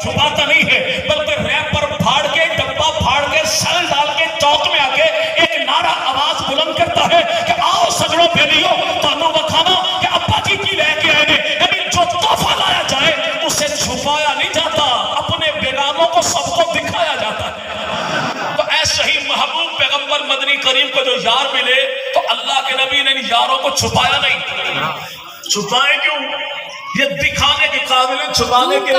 چھپاتا نہیں ہے بلکہ ریپر پھاڑ کے ڈبہ پھاڑ کے سل ڈال کے چوک میں آ کے ایک نعرہ آواز بلند کرتا ہے کہ آؤ سگڑوں بیلیوں تانوں وکھانا کہ ابا جی کی لے کے آئے نے. یعنی جو تحفہ لایا جائے اسے چھپایا نہیں جاتا, اپنے بیگانوں کو سب کو دکھایا جاتا ہے. تو ایسے ہی محبوب پیغمبر مدنی کریم کو جو یار ملے تو اللہ کے نبی نے ان یاروں کو چھپایا نہیں. چھپائے کیوں؟ یہ دکھانے کے قابل ہیں, چھپانے کے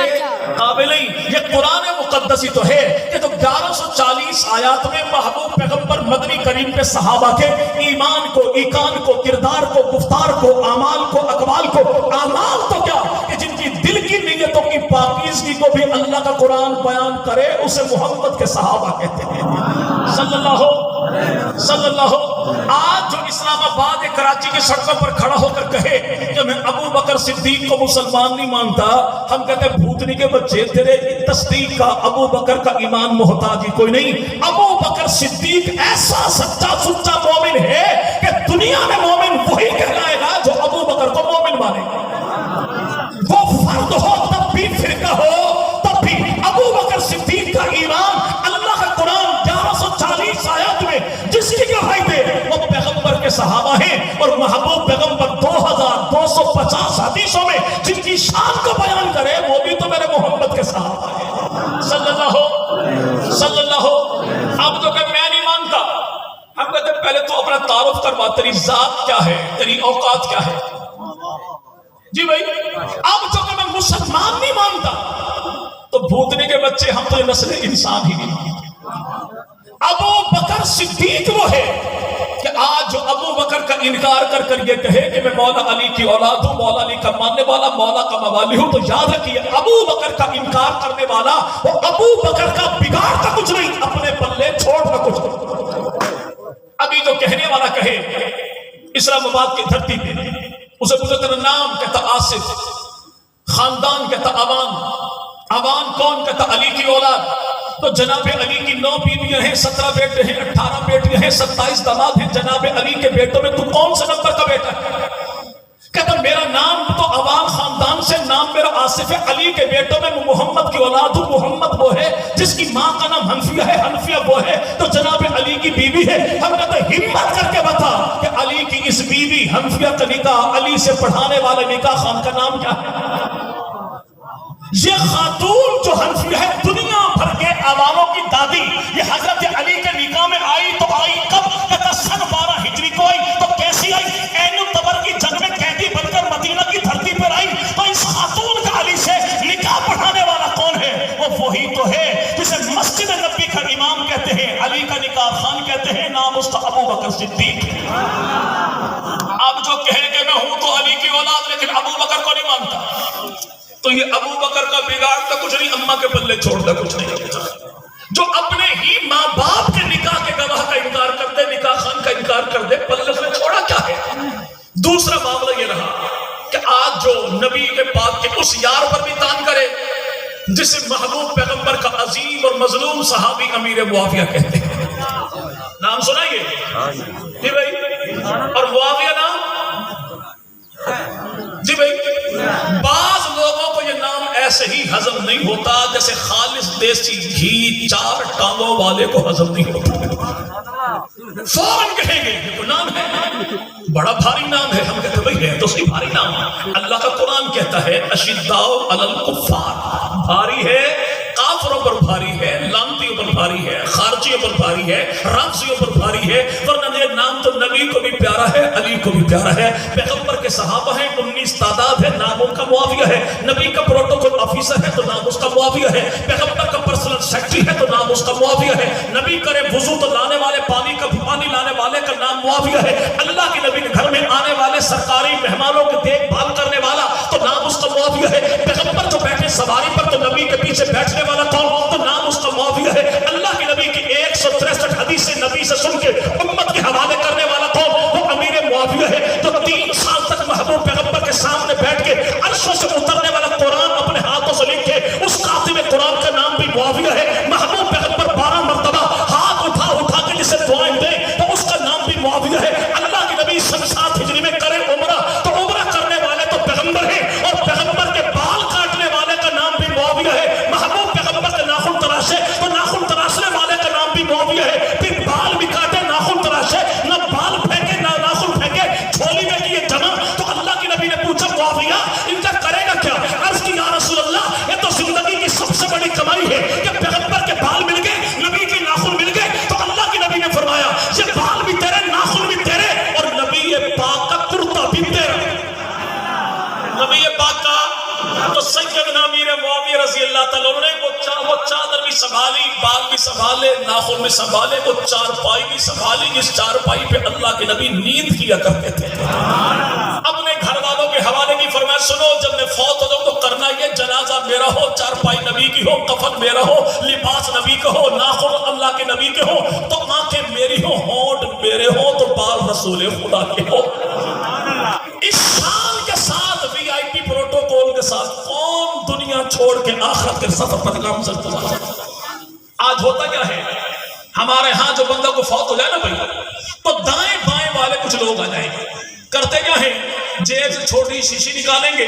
قابل نہیں. یہ قرآن مقدس ہی تو ہے کہ تو 1140 آیات میں محبوب پیغمبر مدنی کریم پہ صحابہ کے ایمان کو, ایقان کو, کردار کو, گفتار کو, اعمال کو, اقوال کو, اعمال تو کیا کہ جن کی دل کی نیتوں کی پاکیزگی کو بھی اللہ کا قرآن بیان کرے اسے محمد کے صحابہ کہتے ہیں صلی اللہ. آج جو اسلام آباد کراچی کی سڑکوں پر کھڑا ہو کر کہے کہ میں ابو بکر صدیق کو مسلمان نہیں مانتا, ہم کہتے ہیں بھوتنی کے بچے, تیرے تصدیق کا ابو بکر کا ایمان محتاج ہی کوئی نہیں. ابو بکر صدیق ایسا سچا سچا مومن ہے کہ دنیا میں مومن وہی کہلائے گا جو ابو بکر کو مومن مانے گا. وہ فرد ہو تب بھی, فرقہ ہو تب بھی. ابو بکر صدیق کا ایمان اللہ کا قرآن 1140 آیات میں جس کی گواہی دے وہ پیغمبر کے صحابہ ہیں, اور محبوب پیغمبر 2250 حدیثوں میں جن کی شان کو بیان کرے وہ بھی تو میرے محمد کے صحابہ ہیں صلی اللہ. اب تو کہ میں نہیں مانتا, ہم کہتے ہیں پہلے تو اپنا تعارف کروا, تیری ذات کیا ہے, تیری اوقات کیا ہے. جی بھائی, اب تو کہ میں مسلمان نہیں مانتا تو بھوتنے کے بچے ہم تو نسل انسان ہی نہیں. ابو بکر صدیق وہ ہے کہ آج جو ابو بکر کا انکار کر کر یہ کہے کہ میں مولا علی کی اولاد ہوں, مولا علی کا ماننے والا, مولا کا موالی ہوں, تو یاد رکھیے ابو بکر کا انکار کرنے والا وہ ابو بکر کا بگاڑتا کچھ نہیں, اپنے پلے چھوڑتا کچھ نہیں. ابھی جو کہنے والا کہے اسلام آباد کی دھرتی پہ اسے پوچھے تیرا نام, کہتا آصف, خاندان کہتا اوان, اوان کون, کہتا علی کی اولاد. تو جناب علی کی 9 بیویاں ہیں, 17 بیٹے ہیں, 18 بیٹیاں ہیں, 27 داماد ہیں. جناب علی کے بیٹوں میں تو کون سے نمبر کا بیٹا ہے؟ کہتا میرا نام تو عوام خاندان سے, نام میرا آصف ہے. علی کے بیٹوں میں محمد کی اولاد ہوں. محمد وہ ہے جس کی ماں کا نام حنفیہ ہے, حنفیہ وہ ہے تو جناب علی کی بیوی ہے. ہم کہتے ہیں ہمت کر کے بتا کہ علی کی اس بیوی حنفیہ کا نکاح علی سے پڑھانے والے نکاح خان کا نام کیا ہے؟ یہ خاتون جو حنفیہ ہے دنیا بھر کے عواموں کی دادی, یہ حضرت علی کے نکاح میں آئی تو آئی کب؟ کہتا سن 12 ہجری کو آئی. تو کیسی آئی؟ عین الطبر کی جنگ میں قیدی بن کر مدینہ کی دھرتی پر آئی. تو اس خاتون کا علی سے نکاح پڑھانے والا کون ہے؟ وہ وہی تو ہے جسے مسجد نبی کا امام کہتے ہیں, علی کا نکاح خان کہتے ہیں, نام اس کا ابو بکر صدیق. اب جو کہے کہ میں ہوں تو علی کی اولاد لیکن ابو بکر کو نہیں مانتا, تو یہ ابو بکر کا بگاڑتا کچھ نہیں, اماں کے پلے چھوڑتا کچھ نہیں. جو اپنے ہی ماں باپ کے نکاح کے گواہ کا انکار کر دے, نکاح خان کا انکار کر دے, پلے سے چھوڑا کیا ہے؟ دوسرا معاملہ یہ رہا کہ آج جو نبی کے پاک کے اس یار پر بھی تان کرے جسے محبوب پیغمبر کا عظیم اور مظلوم صحابی امیر معاویہ کہتے ہیں. نام سنا یہ جی بھائی, اور معاویہ نام جی بھائی. بعض لوگوں کو یہ نام ایسے ہی ہضم نہیں ہوتا جیسے خالص دیسی گھی 4 ٹانگوں والے کو ہضم نہیں ہوتا. فوراً کہیں گے یہ تو نام ہے, بڑا بھاری نام ہے. ہم کہتے بھائی ہے تو صحیح بھاری نام ہے. اللہ کا قرآن کہتا ہے اشداء علی الکفار, بھاری ہے, کافروں پر بھاری ہے, لعنتیوں پر بھاری ہے, خارجیوں پر بھاری ہے, رافضیوں پر بھاری ہے. ورنہ یہ نام تو نبی کو بھی پیارا ہے, علی کو بھی پیارا ہے. پیغمبر کے صحابہ ہیں 19 تعداد ہے, نام ان کا معاویہ ہے. نبی کا پروٹوکول آفیسر ہے تو نام اس کا معاویہ ہے. پیغمبر کا پرسنل سیکرٹری ہے تو نام اس کا معاویہ ہے. نبی کرے وضو تو لانے والے پانی لانے والے کا نام معاویہ ہے. اللہ کے نبی کے گھر میں آنے والے سرکاری مہمانوں کی دیکھ بھال کرنے والا تو نام اس کا معاویہ ہے. پیغمبر جو بیٹھے سواری پر تو نبی کے پیچھے بیٹھنے والا کون تو نام اس کا معاویہ ہے. اللہ کے نبی کی 163 حدیثیں نبی سے سن کے امت کے حوالے کرنے والا کون وہ امیر معاویہ ہے. جو 3 سال تک محبوب پیغمبر کے سامنے بیٹھ کے عرشوں سے اترنے والا قرآن اپنے ہاتھوں سے لکھ کے اس کاتب قرآن کا نام بھی معاویہ ہے. محبوب پیغمبر 12 مرتبہ ہاتھ اٹھا اٹھا کے جسے دعائیں دیں تو اس کا نام بھی معاویہ ہے. اللہ کے نبی 7 ہجری میں کرے عمرہ تو عمرہ کرنے والے تو پیغمبر ہیں, اور پیغمبر کے بال کاٹنے والے کا نام بھی معاویہ ہے. محبوب اللہ تعالیٰ نے وہ چادر بھی سنبھالی، بال بھی سنبھالے، ناخن بھی سنبھالے، وہ چارپائی بھی سنبھالی جس چارپائی پہ اللہ کے نبی نیند کیا کرتے تھے۔ اپنے گھر والوں کے حوالے کی فرمایا سنو جب میں فوت ہو جاؤں تو کرنا یہ جنازہ میرا ہو، چارپائی نبی کی ہو، کفن میرا ہو، لباس نبی کا ہو، ناخن اللہ کے نبی کے ہو، تو آنکھیں میری ہو، ہونٹ میرے ہو، تو بال رسول خدا کے ہو۔ اس شان کے ساتھ وی آئی پی پروٹوکول کے ساتھ کون دنیا چھوڑ کے آخرت کے سفر پر گامزن ہے؟ آج ہوتا کیا ہے ہمارے ہاں جو بندہ کو فوت ہو جائے نا بھائی تو دائیں بائیں والے کچھ لوگ آ جائیں گے، کرتے کیا ہے جیب سے چھوٹی شیشی نکالیں گے،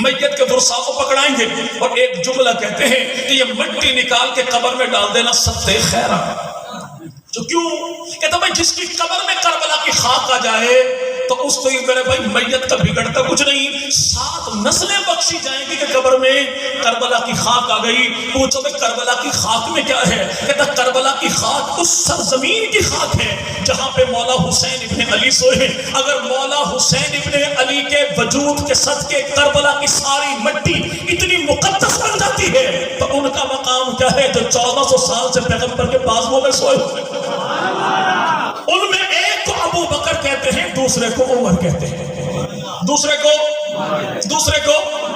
میت کے برسا کو پکڑائیں گے اور ایک جملہ کہتے ہیں کہ یہ مٹی نکال کے قبر میں ڈال دینا صدقے خیرہ۔ جو کیوں کہتا بھائی جس کی قبر میں کربلا کی خاک آ جائے تو اس کو یہ کرے بھائی میت کا بگڑتا کچھ نہیں، 7 نسلیں بخشی جائیں گی کہ قبر میں کربلا کی خاک آ گئی۔ پوچھو کہ کربلا کی خاک میں کیا ہے؟ کہتا کربلا کی خاک اس سرزمین کی خاک ہے جہاں پہ مولا حسین ابن علی سوئے ہیں۔ اگر مولا حسین ابن علی کے وجود کے صدقے کربلا کی ساری مٹی اتنی مقدس بن جاتی ہے تو ان کا مقام کیا ہے جو 1400 سال سے پیغمبر کے بازوؤں میں سوئے ہوئے۔ ان میں ایک کو ابو بکر کہتے ہیں، دوسرے کو عمر کہتے ہیں، دوسرے کو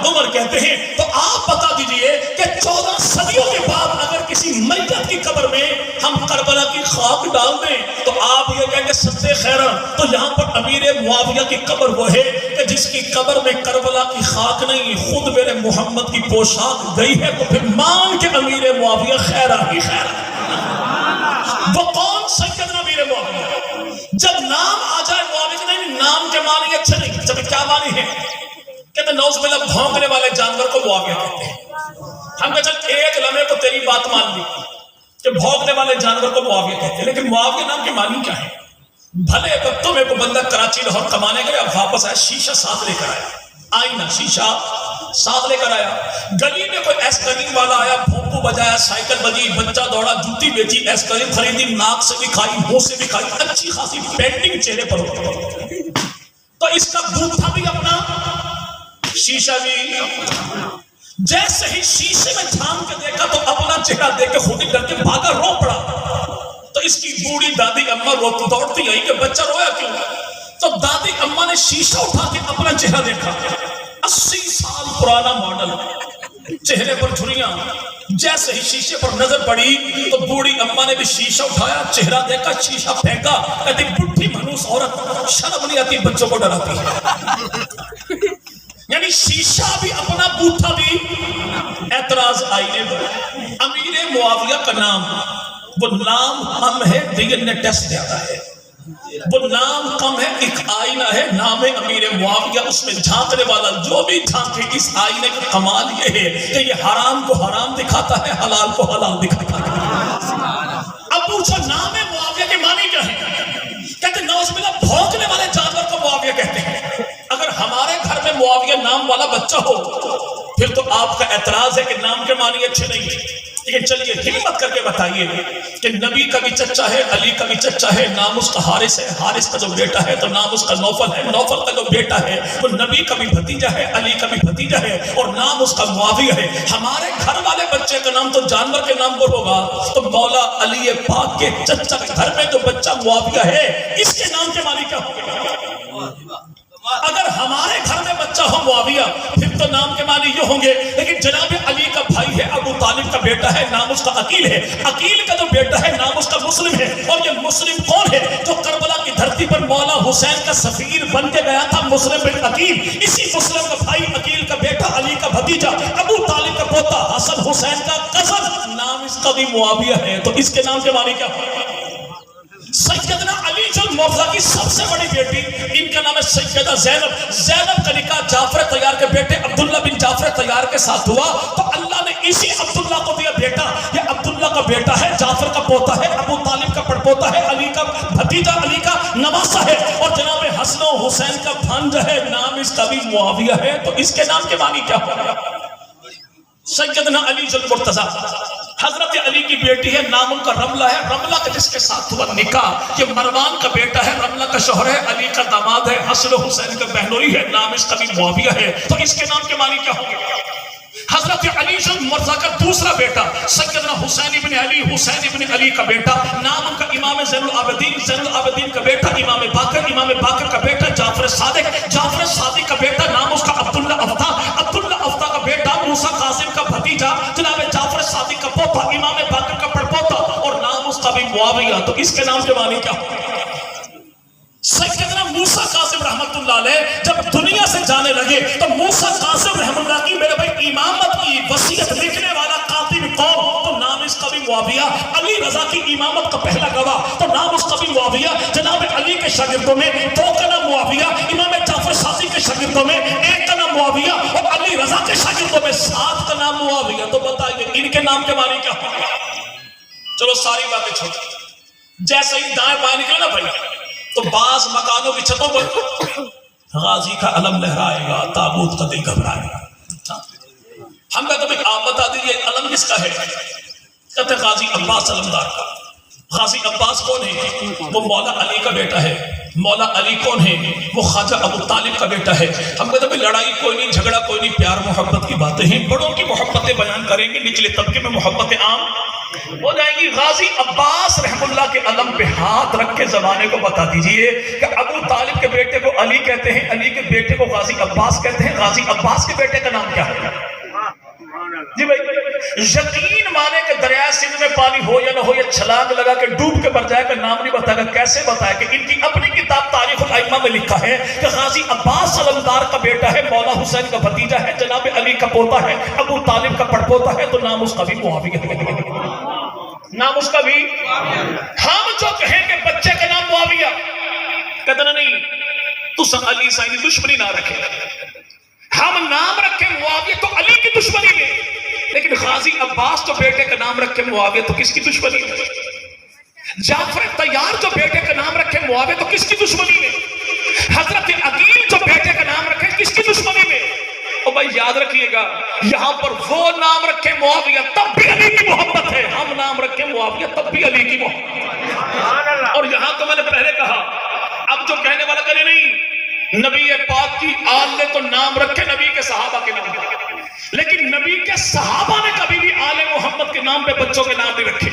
عمر کہتے ہیں۔ تو آپ بتا دیجئے کہ 14 صدیوں کے بعد اگر کسی میت کی قبر میں ہم کربلا کی خاک ڈال دیں تو آپ یہ کہیں گے صدقے خیرہ۔ تو یہاں پر امیر معاویہ کی قبر وہ ہے کہ جس کی قبر میں کربلا کی خاک نہیں، خود میرے محمد کی پوشاک گئی ہے، تو پھر مان کے امیر معاویہ خیرہ ہی خیرہ۔ وہ کون؟ سیدنا امیر معاویہ۔ جب نام آ جائے معاویہ کے نہیں، نام کے معنی اچھے نہیں، جب کیا معنی ہے؟ کہتے ہیں نوز باللہ بھونکنے والے جانور کو معاویہ کہتے ہیں۔ ہم کہتے ہیں ایک لمحے کو تیری بات مان لی کہ بھونکنے والے جانور کو معاویہ کہتے ہیں، لیکن معاویہ نام کے معنی کیا ہے؟ بھلے وقتوں میں کوئی بندہ کراچی لاہور کمانے گیا، واپس آیا، شیشہ ساتھ لے کر آیا، آئینہ شیشہ ساتھ لے کر آیا، گلی میں کوئی ایس کریم والا آیا، بھونپو بجایا، سائیکل بجی، بچہ دوڑا، جوتی بیچی، ایس کریم خریدی، ناک سے بھی کھائی، منہ سے بھی کھائی، اچھی خاصی پینٹنگ چہرے پر ہوتی، تو اس کا بوتھا بھی اپنا، شیشہ بھی۔ جیسے ہی شیشے میں جھانک کے دیکھا تو اپنا چہرہ دیکھ کے خود ہی ڈر کے بھاگا، رو پڑا۔ تو اس کی بوڑھی دادی اماں روتی دوڑتی آئی کہ بچہ رویا کیوں؟ تو دادی اماں نے شیشہ اٹھا کے اپنا چہرہ دیکھا، 80 سال پرانا ماڈل، چہرے پر جھریاں۔ جیسے ہی شیشے پر نظر پڑی تو بوڑھی اماں نے بھی شیشہ اٹھایا، چہرہ دیکھا، شیشہ پھینکا، کہتی بڈھی منوس عورت، شرم نہیں آتی، بچوں کو ڈراتی ہے۔ یعنی شیشہ بھی اپنا، بوتھا بھی۔ اعتراض آئینے پر امیر معاویہ کا نام، وہ نام ہم ہے ڈی این اے ٹیسٹ زیادہ ہے، وہ نام کم ہے، ایک آئینہ ہے، نام ہے امیر معاویہ، اس میں جھانکنے والا جو بھی جھانکے، اس آئینے کا کمال یہ ہے کہ یہ حرام کو حرام دکھاتا ہے، حلال کو حلال دکھاتا ہے۔ اب پوچھو نام معاویہ کے معنی کیا ہے؟ کہتے ہیں نوز باللہ بھونکنے والے جانور کو معاویہ کہتے ہیں۔ اگر ہمارے گھر میں معاویہ نام والا بچہ ہو پھر تو آپ کا اعتراض ہے کہ نام کے معنی اچھے نہیں ہیں، لیکن چلیے ہمت کر کے بتائیے کہ نبی کا بھی چچا ہے، علی کا بھی چچا ہے، نام اس کا حارث ہے، حارث کا جو بیٹا ہے تو نام اس کا نوفل ہے، نوفل کا جو بیٹا ہے وہ نبی کا بھی بھتیجا ہے، علی کا بھی بھتیجا ہے، اور نام اس کا معاویہ ہے۔ ہمارے گھر والے بچے کا نام تو جانور کے نام پر ہوگا، تو مولا علی پاک کے چچا کے گھر میں جو بچہ معاویہ ہے اس کے نام کے معنی کیا ہوگا؟ اگر ہمارے گھر میں بچہ ہو معاویہ پھر تو نام کے معنی یہ ہوں گے، لیکن جناب علی کا بھائی ہے، ابو طالب کا بیٹا ہے، نام اس کا عقیل ہے، عقیل کا جو بیٹا ہے نام اس کا مسلم ہے، اور یہ مسلم کون ہے؟ جو کربلا کی دھرتی پر مولا حسین کا سفیر بن کے گیا تھا، مسلم بن عقیل۔ اسی مسلم کا بھائی، عقیل کا بیٹا، علی کا بھتیجا، ابو طالب کا پوتا، حسن حسین کا کزن، نام اس کا بھی معاویہ ہے، تو اس کے نام کے معنی کیا ہوگا؟ سیدنا علی جو مرزا کی سب سے بڑی بیٹی، ان کا نام ہے سیدہ زینب۔ زینب کا نکاح جعفر طیار کے بیٹے عبداللہ بن جعفر طیار کے ساتھ ہوا، تو اللہ نے اسی عبداللہ کو دیا بیٹا۔ یہ عبداللہ کا بیٹا ہے، جعفر کا پوتا ہے، ابو طالب کا پڑپوتا ہے، علی کا بھتیجا، علی کا نواسا ہے، اور جناب حسن و حسین کا بھانجا ہے، نام اس کا بھی معاویہ ہے، تو اس کے نام کے معنی کیا ہوگا؟ سیدنا علی المرتضیٰ، حضرت علی کی بیٹی ہے، نام ان کا رملہ ہے، رملہ کا جس کے ساتھ ہوا نکاح، یہ مروان کا بیٹا ہے، رملہ کا شوہر ہے، علی کا داماد ہے، حسن و حسین کا بہنوئی ہے، نام اس کا بھی معاویہ ہے، تو اس کے نام کے معنی کیا ہوں گے؟ حضرت علی مرزا کا دوسرا بیٹا سیدنا حسین ابن علی کا بیٹا، نام ان کا امام زین العابدین کا بیٹا امام باقر کا بیٹا جعفر صادق کا بیٹا، نام اس کا عبداللہ افتا کا بیٹا، موسیٰ کاظم کا بھتیجا جناب جعفر صادق کا پوتا، امام باقر کا پڑپوتا، اور نام اس کا بھی معاویہ۔ تو اس کے نام کے معنی کیا ہو؟ سیدنا موسیٰ کاظم رحمت اللہ علیہ جب دنیا سے جانے لگے تو موسیٰ کاظم رحمت اللہ کی میرے بھائی امامت کی وصیت لکھنے والا قاتل قوم، تو نام اس کا بھی معاویہ۔ علی رضا کی امامت کا پہلا گواہ، تو نام اس کا بھی معاویہ۔ جناب علی کے شاگردوں میں 2 کا نام معاویہ، امام جعفر صادق کے شاگردوں میں 1 کا نام معاویہ، اور علی رضا کے شاگردوں میں 7 کا نام معاویہ۔ تو بتائیے ان کے نام کے معنی کیا ہوگا؟ چلو ساری باتیں چھوڑی، جیسے ہی دائیں بائیں نکلے نا بھائی تو بعض مکانوں کی چھتوں پر غازی کا علم لہرائے گا، تابوت کا دل گھبرائے گا۔ ہم کہتے ہیں آپ بتا دیجیے علم کس کا ہے؟ کہتے ہیں غازی عباس علمدار کا۔ غازی عباس کون ہے؟ وہ مولا علی کا بیٹا ہے۔ مولا علی کون ہے؟ وہ خواجہ ابو طالب کا بیٹا ہے۔ ہم کہتے ہیں لڑائی کوئی نہیں، جھگڑا کوئی نہیں، پیار محبت کی باتیں ہیں، بڑوں کی محبتیں بیان کریں گے، نچلے طبقے میں محبتیں عام ہو جائیں گی۔ غازی عباس رحم اللہ کے علم پہ ہاتھ رکھ کے زمانے کو بتا دیجئے کہ ابو طالب کے بیٹے کو علی کہتے ہیں، علی کے بیٹے کو غازی عباس کہتے ہیں، غازی عباس کے بیٹے کا نام کیا ہے؟ جی بھائی یقین مانے کہ دریائے سندھ میں پانی ہو یا نہ ہو، یہ چھلانگ لگا کے ڈوب کے مر جائے، کہ نام نہیں بتائے گا۔ کیسے بتائے کہ ان کی اپنی کتاب تاریخ الائمہ میں لکھا ہے کہ غازی عباس علمدار کا بیٹا ہے، مولا حسین کا بھتیجا ہے، جناب علی کا پوتا ہے، ابو طالب کا پڑپوتا ہے، تو نام اس کا بھی معاویہ ہے۔ نام اس کا بھی ہم جو کہیں کہ بچے کا نام معاویہ، کہتے نہیں تو سب علی سائنی دشمنی نہ رکھے، ہم نام رکھیں معاویہ تو علی کی دشمنی میں، لیکن غازی عباس جو بیٹے کا نام رکھے معاویہ تو کس کی دشمنی میں؟ جعفر طیار جو بیٹے کا نام رکھے معاویہ تو کس کی دشمنی میں؟ حضرت عقیل جو بیٹے کا نام رکھے کس کی دشمنی میں؟ اور بھائی یاد رکھیے گا، یہاں پر وہ نام رکھے معاویہ تب بھی علی کی محبت ہے، ہم نام رکھے معاویہ تب بھی علی کی محبت۔ اور یہاں تو میں نے پہلے کہا، اب جو کہنے والا کرے نہیں، نبی پاک کی آل نے تو نام رکھے نبی کے صحابہ کے نام پہ، لیکن نبی کے صحابہ نے کبھی بھی آل محمد کے نام پہ بچوں کے نام نہیں رکھے۔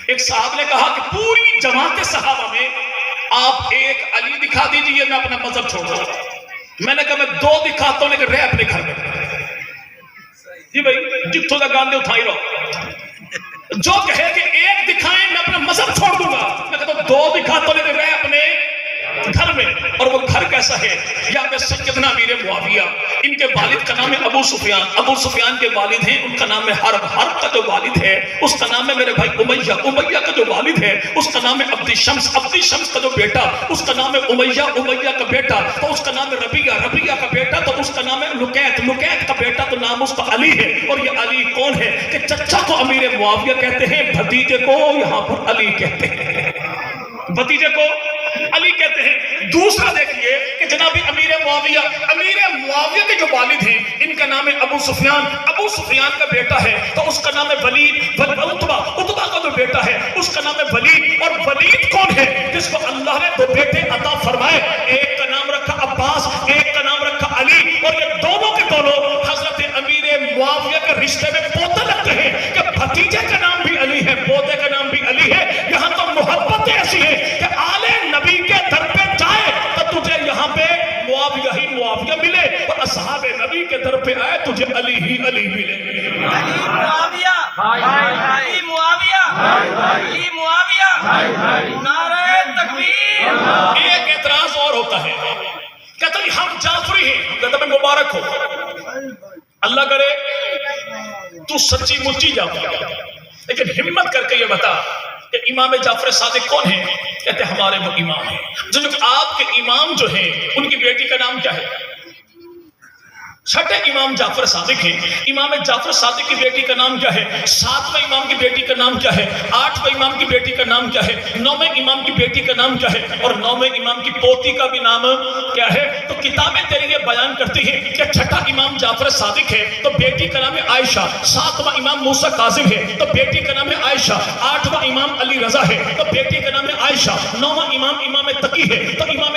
ایک صاحب نے کہا کہ پوری جماعت صحابہ میں آپ ایک علی دکھا دیجئے، میں اپنا مذہب چھوڑ دوں۔ میں نے کہا میں 2 دکھاتا ہوں لیکن رہے اپنے گھر میں۔ جی بھائی جتوں کا گاندے اٹھائی رہو، جو کہے کہ ایک دکھائیں میں اپنا مذہب چھوڑ دوں گا، میں کہتا ہوں 2 دکھاتا ہوں لیکن رہے اپنے گھر میں۔ اور وہ گھر کیسا ہے؟ یا پہ سیدنا امیر معاویہ، ان کے والد کا نام ہے ابو سفیان کے والد ہیں، ان کا نام ہے حرب کا جو والد ہے اس کا نام ہے میرے بھائی امیہ کا جو والد ہے اس کا نام ہے عبد شمس کا جو بیٹا اس کا نام ہے امیہ کا بیٹا، تو اس کا نام ہے ربیہ کا بیٹا، تو اس کا نام ہے لکیت کا بیٹا، تو نام اس کا علی ہے۔ اور یہ علی کون ہے کہ چچا کو امیر معاویہ کہتے ہیں، بھتیجے کو یہاں پر علی کہتے ہیں، بھتیجے کو علی کہتے ہیں۔ دوسرا دیکھیے کہ جناب امیر معاویہ کے جو والد ہیں ان کا نام ہے ابو سفیان کا بیٹا ہے، تو اس کا نام ہے ولید، عتبہ کا جو بیٹا ہے اس کا نام ہے ولید۔ اور ولید کون ہے؟ جس کو اللہ نے 2 بیٹے عطا فرمائے، ایک کا نام رکھا عباس، ایک کا نام رکھا علی، اور یہ دونوں کے دونوں حضرت امیر معاویہ کے رشتے میں پوتے لگتے ہیں کہ بھتیجے کا نام بھی علی ہے، پوتے کا نام بھی علی ہے۔ یہاں تو محبت ایسی ہے کہ آل نبی کے در پہ جائے تو تجھے یہاں پہ معاویہ ملے، اور اصحاب نبی کے در پہ آئے تجھے علی ملے۔ علی معاویہ، نعرہ تکبیر۔ ایک اعتراض اور ہوتا ہے، کہتا ہے ہم جعفری ہیں، ہم کہتا ہے مبارک ہو، اللہ کرے تو سچی مچی جعفری، لیکن ہمت کر کے یہ بتا کہ امام جعفر صادق کون ہیں؟ کہتے ہیں ہمارے وہ امام ہیں۔ جو آپ کے امام جو ہیں ان کی بیٹی کا نام کیا ہے؟ چھٹے امام جعفر صادق ہیں، امام جعفر صادق کی بیٹی کا نام کیا ہے؟ 7ویں امام کی بیٹی کا نام کیا ہے؟ 8ویں امام کی بیٹی کا نام کیا ہے؟ 9ویں امام کی بیٹی کا نام کیا ہے؟ اور 9ویں امام کی پوتی کا بھی نام کیا ہے؟ تو کتابیں تیری یہ بیان کرتی ہیں کہ چھٹا امام جعفر صادق ہے تو بیٹی کا نام ہے عائشہ، 7واں امام موسیٰ کاظم ہے تو بیٹی کا نام ہے عائشہ، 8واں امام علی رضا ہے تو بیٹی کا نام ہے عائشہ، 9واں امام تقی ہے تو امام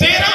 13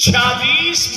46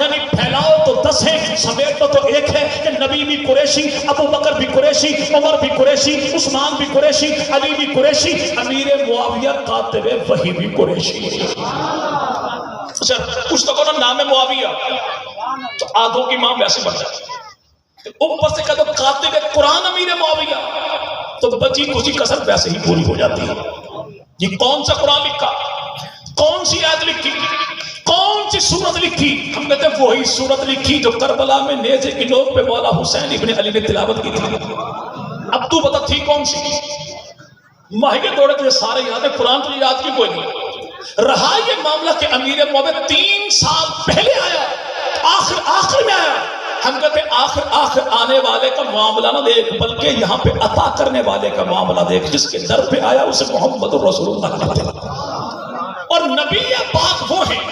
یعنی پھیلاؤ تو 10 ہے سمیٹو تو ایک ہے کہ نبی بھی قریشی، ابو بکر بھی قریشی، عمر بھی قریشی، عثمان بھی قریشی، علی بھی قریشی، امیر معاویہ کاتب وحی بھی قریشی۔ اچھا کچھ تو کہو نام ہے معاویہ تو آدھوں کی ماں ویسے بن جائے، اوپر سے کہہ دو کاتب قرآن امیر معاویہ تو بچی کچھ کسر ویسے ہی پوری ہو جاتی ہے۔ یہ کون سا قرآن لکھا، کون سی آیت لکھی، کون سی سورت لکھی؟ ہم کہتے ہیں وہی سورت لکھی جو کربلا میں نیزے کی نوک پہ مولا حسین ابن علی نے تلاوت کی تھی۔ اب تو بتا تھی کون سی؟ ماہی دوڑے تجھے سارے یاد ہے، قرآن تجھے یاد کی کوئی نہیں۔ رہا یہ معاملہ کہ امیر معاویہ 3 سال پہلے آیا، آخر میں آیا۔ ہم کہتے ہیں آخر آنے والے کا معاملہ نہ دیکھ بلکہ یہاں پہ عطا کرنے والے کا معاملہ دیکھ، جس کے در پہ آیا اسے محمد رسول اللہ کہتے ہیں۔ اور نبی پاک وہ ہیں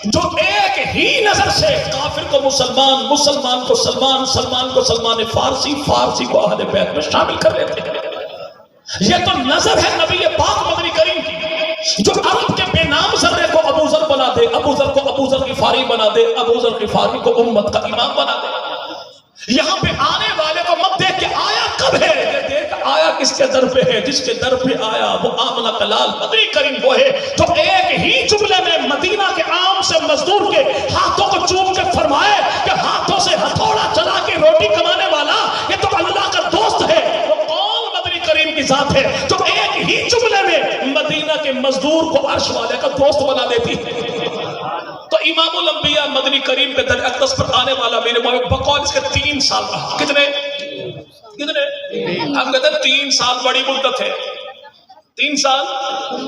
جو ایک ہی نظر سے کافر کو مسلمان، مسلمان کو سلمان، سلمان کو سلمان فارسی، فارسی کو اہل بیت میں شامل کر لیتے ہیں۔ یہ تو نظر ہے نبی پاک مدنی کریم کی، جو عرب کے بے نام ذرے کو ابو ذر بنا دے، ابو ذر کو ابو ذر غفاری بنا دے، ابو ذر غفاری کو امت کا امام بنا دے۔ یہاں پہ آنے والے کو مت دیکھ کے آیا کب ہے، یہ دیکھ آیا کس کے در پہ ہے، جس کے در پہ آیا وہ آمنہ کلال مدنی کریم وہ ہے جو ایک ہی جملے میں مدینہ کے عام سے مزدور کے ہاتھوں کو چوم کے فرمائے کہ ہاتھوں سے ہتھوڑا چلا کے روٹی کمانے والا یہ تو اللہ کا دوست ہے۔ وہ کون مدنی کریم کی ذات ہے جو ایک ہی جملے میں مدینہ کے مزدور کو عرش والے کا دوست بنا دیتی ہے۔ تو امام الانبیاء مدنی کریم کے در اقدس پر آنے والا میرے مولا بقول اس کے 3 سال رہا۔ کتنے؟ ہم کہتے ہیں 3 سال بڑی مدت ہے۔ 3 سال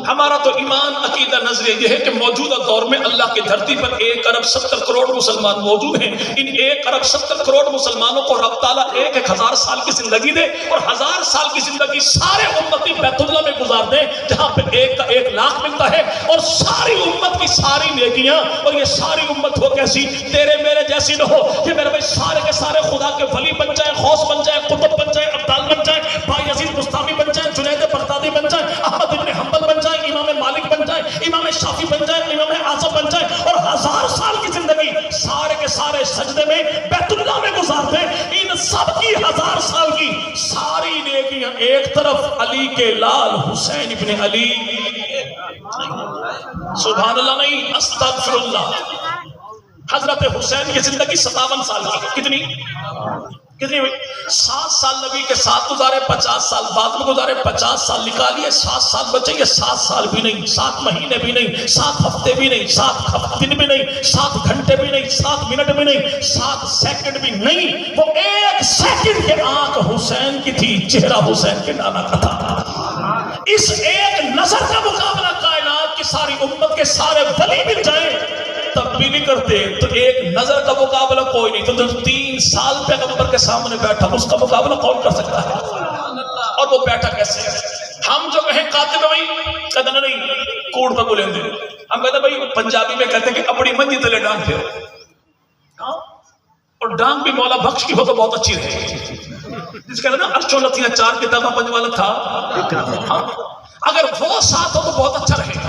ہمارا تو ایمان عقیدہ نظریہ یہ ہے کہ موجودہ دور میں اللہ کی دھرتی پر 1 ارب 70 کروڑ مسلمان موجود ہیں۔ ان 1 ارب 70 کروڑ مسلمانوں کو رب تعالیٰ 1,000 سال کی زندگی دے اور 1000 سال کی زندگی سارے امتی بیت اللہ میں گزار دیں جہاں پہ 1 کا 1 لاکھ ملتا ہے، اور ساری امت کی ساری نیکیاں، اور یہ ساری امت ہو کیسی؟ تیرے میرے جیسی نہ ہو کہ میرے بھائی سارے کے سارے خدا کے ولی بن جائیں، غوث بن جائیں، قطب بن جائیں، ابدال بن جائیں، بایزید بستامی بن جائیں، جنید بغدادی بن جائیں، احمد ابن حنبل بن جائیں، امام مالک بن جائیں، امام شافعی بن جائیں، امام اعظم بن جائیں، اور 1000 سال کی زندگی سارے کے سارے سجدے میں بیت اللہ میں گزار دیں۔ ان سب کی 1000 سال کی ساری نیکیاں ایک طرف، علی کے لال حسین ابن علی، سبحان اللہ نہیں استغفر اللہ، حضرت حسین کی زندگی 57 سال کی، کتنی ہوئی؟ 7 سال نبی کے ساتھ گزارے، 50 سال بعد میں گزارے، 50 سال نکالیے، 7 سال بچیں گے، 7 سال بھی نہیں، 7 مہینے بھی نہیں، 7 ہفتے بھی نہیں، 7 دن بھی نہیں، 7 گھنٹے بھی نہیں، 7 منٹ بھی نہیں، 7 سیکنڈ بھی نہیں۔ وہ 1 سیکنڈ کے آنکھ حسین کی تھی، چہرہ حسین کے نانا کا تھا۔ اس ایک نظر کا مقابلہ کائنات کی ساری امت کے سارے ولی مل جائیں تب بھی نہیں کرتے، تو ایک نظر کا مقابلہ کوئی نہیں، تو 3 سال پیغمبر کے سامنے بیٹھا اس کا مقابلہ کون کر سکتا ہے؟ اور وہ بیٹھا کیسے ہے؟ ہم جو کہیں کاتب بھائی کہتے نہیں کوڑ پہ بولیں دے، ہم کہتے بھائی پنجابی میں کہتے ہیں کہ اپنی منجی تلے ڈانگ پھیرو، اور ڈانگ بھی مولا بخش کی ہو تو بہت اچھی رہے، جس کہتے ہیں نا عرش و لطیاں 4 کتاباں پنج والا تھا، اگر وہ ساتھ ہو تو بہت اچھا رہے گا۔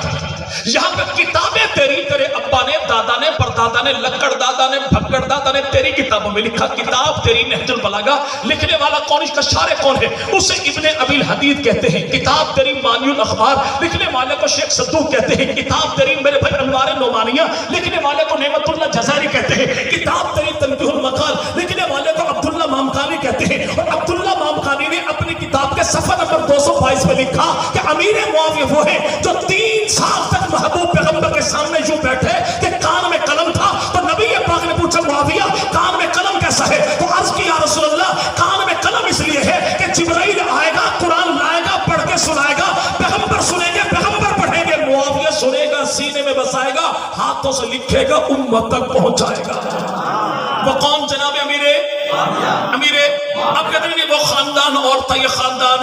یہاں پہ کتابیں تیرے ابا نے، دادا نے، پردادا نے، لکڑ دادا نے، بھگڑ دادا نے تیری کتابوں میں لکھا، کتاب تیری نہج البلاغہ، لکھنے والا کون، اس کا شارح کون ہے؟ اسے ابن ابی الحدید کہتے ہیں۔ کتاب تیری مانی الاخبار، لکھنے والے کو شیخ صدوق کہتے ہیں۔ کتاب تیری میرے بھائی انوار نعمانیہ، لکھنے والے کو نعمت اللہ جزائری کہتے ہیں۔ کتاب تیری تنبیہ المقال، لکھنے والے کو عبداللہ مامکانی کہتے ہیں۔ اور عبداللہ مامکانی نے اپنی کتاب کے صفحہ نمبر 222 میں لکھا کہ امیر معاویہ وہ ہے جو 3 سال تک محبوب پیغمبر کے سامنے یوں بیٹھے کہ کان میں قلم تھا، تو نبی پاک نے پوچھا معاویہ کان میں قلم کیسا ہے؟ تو عرض کیا رسول اللہ کان میں قلم اس لیے ہے کہ جبرائیل آئے گا، قرآن لائے گا، پڑھ کے سنائے گا، پیغمبر سنیں گے، پیغمبر پڑھیں گے، معاویہ سنے گا، سینے میں بسائے گا، ہاتھوں سے لکھے گا، امت تک پہنچائے گا۔ وہ کون جناب امیر؟ اب کہتے ہیں وہ خاندان اور تھا، یہ خاندان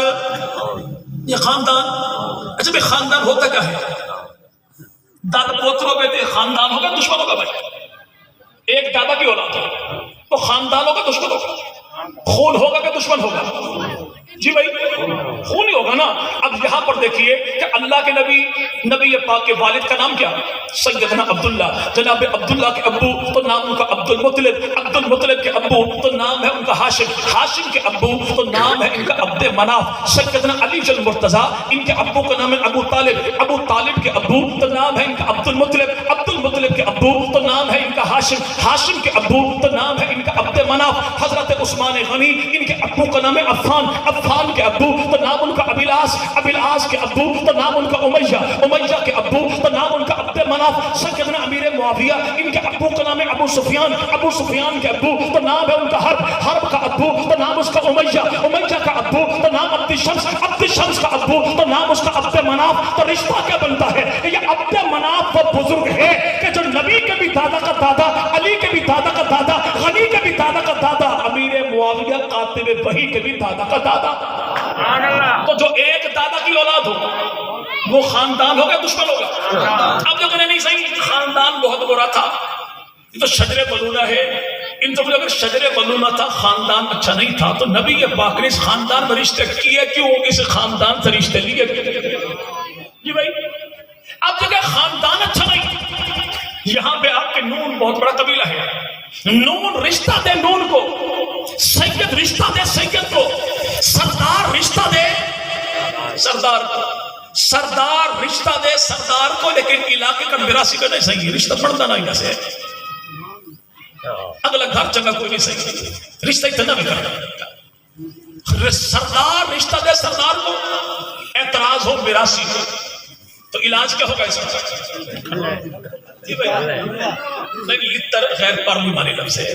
اچھا بھائی خاندان ہوتا کیا ہے؟ دادا پوتروں بیٹے خاندان ہوگا، دشمن ہوگا بھائی، ایک دادا کی اولاد ہو تو خاندان ہوگا، دشمن ہوگا، خون ہوگا کہ دشمن ہوگا؟ جی بھائی خون ہی ہوگا نا. اب یہاں پر دیکھیے کہ اللہ کے نبی پاک کے والد کا نام کیا؟ سیدنا عبداللہ. جناب عبداللہ کے ابو تو نام ان کا عبد المطلب، عبد المطلب کے ابو تو نام ہے ان کا ہاشم، ہاشم کے ابو تو نام ہے ان کا عبد مناف. سیدنا علی المرتضیٰ ان کے ابو کا نام ہے ابو طالب، ابو طالب کے ابو تو نام ہے ان کا عبد المطلب، عبد المطلب کے ابو تو نام ہے ان کا ہاشم، ہاشم کے ابو تو نام ہے ان کا عبد مناف. حضرت عثمان غنی ان کے ابو کا نام ہے عفان، عفان کے ابو تو نام ان کا ابیلاس، ابیلاس کے ابو تو نام ان کا امیہ، امیہ کے ابو تو نام ان کا عبد مناف. سیدنا امیر معاویہ ان کے ابو کا نام ہے ابو سفیان، ابو سفیان کے ابو تو نام ہے ان کا حرب، حرب کا ابو تو نام اس کا امیہ، امیہ کا ابو تو نام عبد شمس، عبد شمس کا ابو تو نام اس کا عبد مناف. تو رشتہ کیا بنتا ہے؟ یہ عبد مناف وہ بزرگ ہے کہ جو نبی کے بھی دادا کا دادا، علی کے بھی دادا کا دادا، غنی کے بھی دادا کا دادا، امیر معاویہ قاتل وحی کے بھی دادا کا دادا. تو جو ایک دادا کی اولاد ہو وہ خاندان ہوگا دشمن ہوگا. اب جو کہنے نہیں صحیح خاندان بہت برا تھا، یہ تو شجر ملونہ ہے. ان تو اگر شجر ملونہ تھا خاندان اچھا نہیں تھا تو نبی کے پاک نے اس خاندان میں رشتے کیے کیوں؟ اس خاندان سے رشتے لیے. جی بھائی اب جو کہ خاندان اچھا نہیں، یہاں پہ آپ کے نون بہت بڑا قبیلہ ہے، نون رشتہ دے نون کو، سید رشتہ دے سید کو، سردار رشتہ دے سردار کو، سردار رشتہ دے سردار کو. لیکن علاقے کا میراثی کا نہیں صحیح رشتہ پڑتا نہ یہاں سے اگلا گھر چنگا کوئی نہیں صحیح رشتہ اتنا بھی کرنا. سردار رشتہ دے سردار کو، اعتراض ہو میراثی کو تو علاج کیا ہوگا اس کا؟ لتر غیر پارلیمانی لفظ ہے،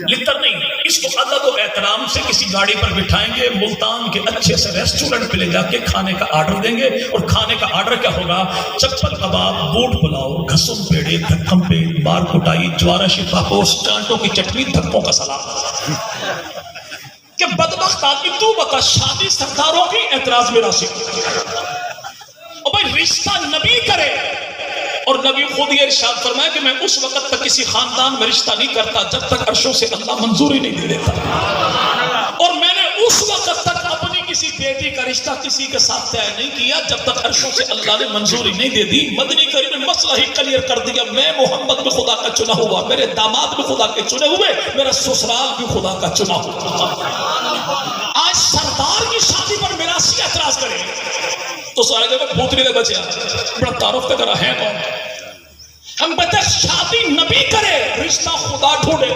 لتر نہیں. اس کو ادب و احترام سے کسی گاڑی پر بٹھائیں گے، ملتان کے اچھے سے ریسٹورنٹ پہ لے جا کے کھانے کا آرڈر دیں گے. اور کھانے کا آرڈر کیا ہوگا؟ چپل کباب، بوٹ پلاؤ، گھسم پیڑے، دھکم پہ مار کٹائی، جوارہ شفا پوش، چانٹوں کی چٹنی، دھکوں کا سلام. کہ بدبخت آدمی تو بتا شادی سرداروں کی، اعتراض میراثی. اور بھائی رشتہ نبی کرے، اور نبی خود یہ ارشاد فرمایا کہ میں اس وقت تک کسی خاندان میں رشتہ نہیں کرتا جب تک عرشوں سے اللہ منظوری نہیں دے دیتا. اور میں نے اس وقت تک اپنی کسی بیٹی کا رشتہ کسی کے ساتھ طے نہیں کیا جب تک عرشوں سے اللہ نے منظوری نہیں دے دی. مدنی کریم نے مسئلہ ہی کلیئر کر دیا، میں محمد بھی خدا کا چنا ہوا، میرے داماد بھی خدا کے چنے ہوئے، میرا سسرال بھی خدا کا چنا ہوا. آج سردار کی شادی پر میراثی اعتراض کرے تو سارے جگہ بھوتری دے بچے بڑا تعارف پہ کرا ہے کون؟ ہم بتا شادی نبی کرے، رشتہ خدا ڈھونڈے،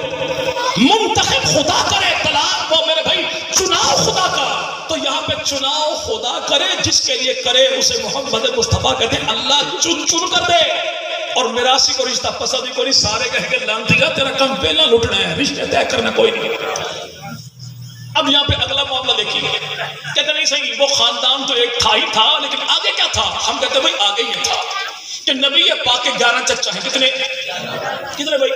منتخب خدا کرے، طلاق وہ میرے بھائی چناؤ خدا کا. تو یہاں پہ چناؤ خدا کرے، جس کے لیے کرے اسے محمد مصطفیٰ کہتے ہیں. اللہ چن چن کر دے. اور میراثی کو رشتہ پسند ہی کوئی نہیں، سارے کہہ کے لانتی گا تیرا کم پہلا لٹنا ہے، رشتے طے کرنا کوئی نہیں. اب یہاں پہ اگلا معاملہ دیکھیے، کہتے نہیں صحیح وہ خاندان تو ایک تھا ہی تھا، لیکن آگے کیا تھا؟ ہم کہتے ہیں بھائی آگے یہ تھا کہ نبی پاک کے 11 چچا ہیں. کتنے بھائی؟